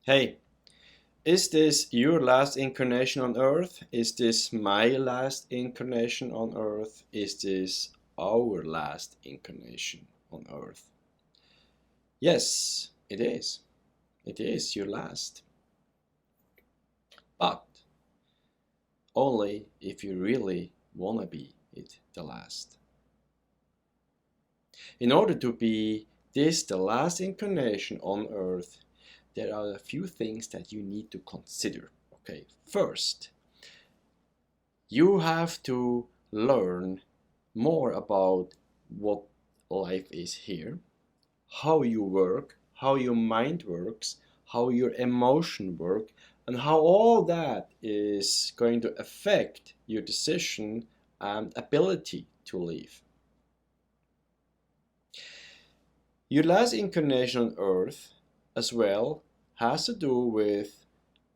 Hey, is this your last incarnation on Earth? Is this my last incarnation on Earth? Is this our last incarnation on Earth? Yes, it is. It is your last. But only if you really wanna be it the last. In order to be this the last incarnation on Earth, there are a few things that you need to consider. Okay, first, you have to learn more about what life is here, how you work, how your mind works, how your emotion work, and how all that is going to affect your decision and ability to live. Your last incarnation on Earth as well has to do with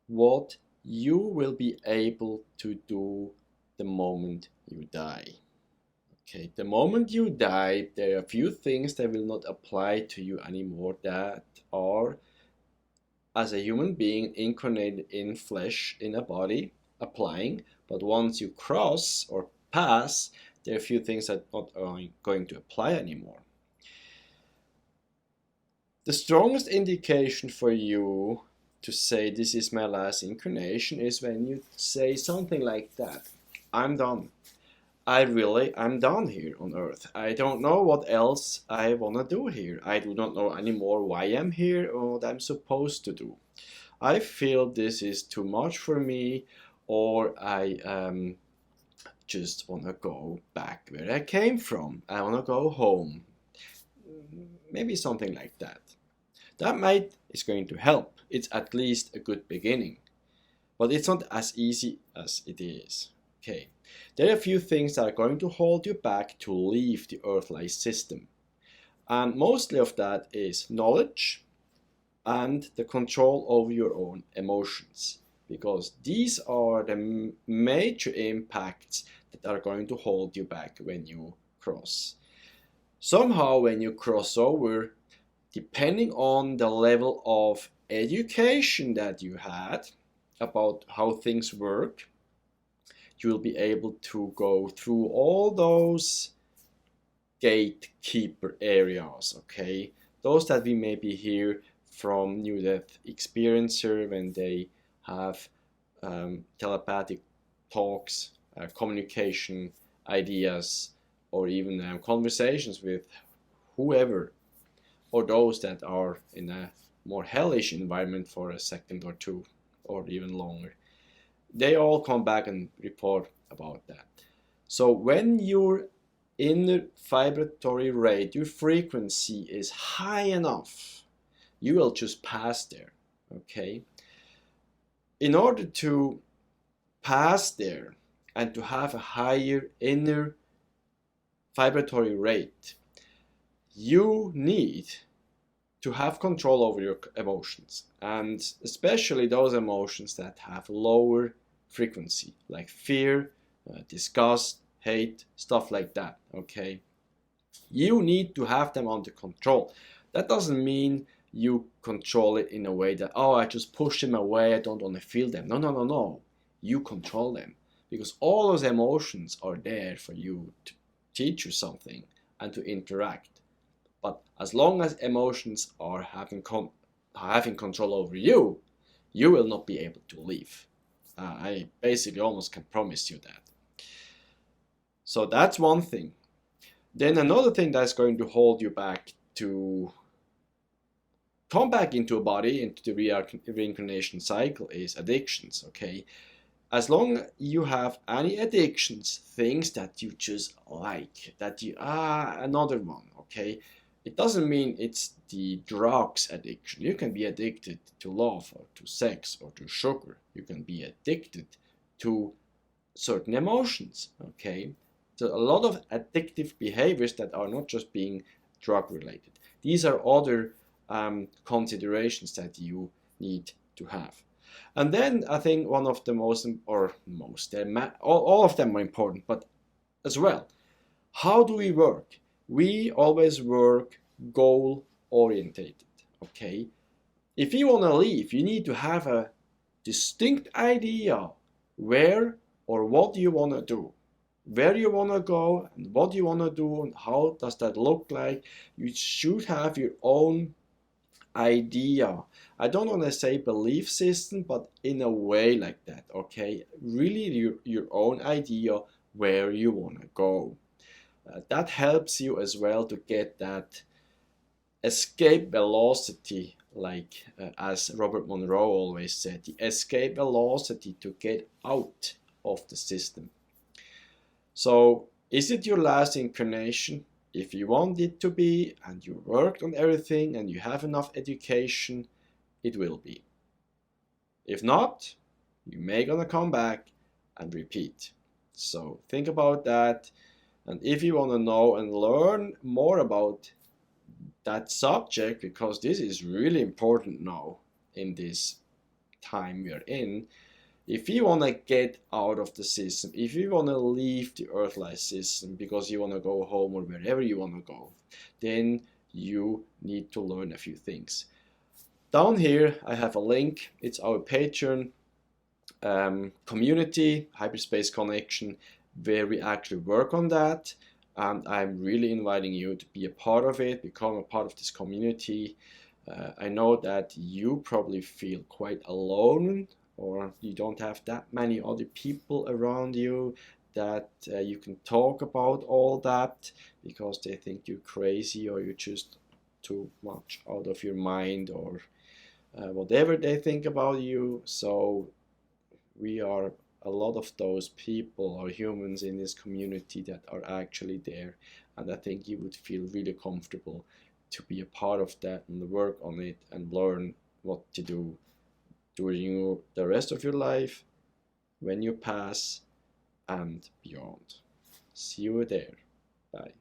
what you will be able to do the moment you die. Okay, the moment you die, there are a few things that will not apply to you anymore that are, as a human being incarnated in flesh, in a body, applying. But once you cross or pass, there are a few things that are not going to apply anymore. The strongest indication for you to say this is my last incarnation is when you say something like that. I'm done. I'm done here on Earth. I don't know what else I wanna do here. I do not know anymore why I'm here or what I'm supposed to do. I feel this is too much for me, or I just wanna go back where I came from. I wanna go home. Maybe something like that. That is going to help. It's at least a good beginning. But it's not as easy as it is. Okay. There are a few things that are going to hold you back to leave the Earth-like system. And mostly of that is knowledge and the control over your own emotions. Because these are the major impacts that are going to hold you back when you cross. Somehow when you cross over, depending on the level of education that you had about how things work, you will be able to go through all those gatekeeper areas, okay? Those that we maybe hear from near death experiencer when they have telepathic talks, communication ideas, or even conversations with whoever, or those that are in a more hellish environment for a second or two, or even longer. They all come back and report about that. So when your inner vibratory rate, your frequency is high enough, you will just pass there, okay? In order to pass there and to have a higher inner vibratory rate, you need to have control over your emotions, and especially those emotions that have lower frequency, like fear, disgust, hate, stuff like that, okay? You need to have them under control. That doesn't mean you control it in a way that, oh, I just push them away, I don't want to feel them. No, no, no, no. You control them, because all those emotions are there for you to teach you something and to interact. But as long as emotions are having control over you, you will not be able to leave. I basically almost can promise you that. So that's one thing. Then another thing that's going to hold you back to come back into a body, into the reincarnation cycle, is addictions, okay? As long as you have any addictions, things that you just like, that you, another one, okay? It doesn't mean it's the drugs addiction. You can be addicted to love or to sex or to sugar. You can be addicted to certain emotions, okay? So a lot of addictive behaviors that are not just being drug related. These are other considerations that you need to have. And then I think one of the all of them are important, but as well, how do we work? We always work goal orientated, okay? If you want to leave, you need to have a distinct idea where or what you want to do, where you want to go and what you want to do and how does that look like. You should have your own idea. I don't want to say belief system, but in a way like that, okay? Really your own idea where you want to go. That helps you as well to get that escape velocity, like as Robert Monroe always said, the escape velocity to get out of the system. So, is it your last incarnation? If you want it to be, and you worked on everything, and you have enough education, it will be. If not, you may gonna come back and repeat. So think about that. And if you want to know and learn more about that subject, because this is really important now in this time we are in, if you want to get out of the system, if you want to leave the earth-like system because you want to go home or wherever you want to go, then you need to learn a few things. Down here I have a link. It's our Patreon community, Hyperspace Connection, where we actually work on that. And I'm really inviting you to be a part of it, become a part of this community. I know that you probably feel quite alone, or you don't have that many other people around you that you can talk about all that, because they think you're crazy or you're just too much out of your mind, or whatever they think about you. So we are a lot of those people or humans in this community that are actually there, and I think you would feel really comfortable to be a part of that and work on it and learn what to do during the rest of your life, when you pass, and beyond. See you there. Bye.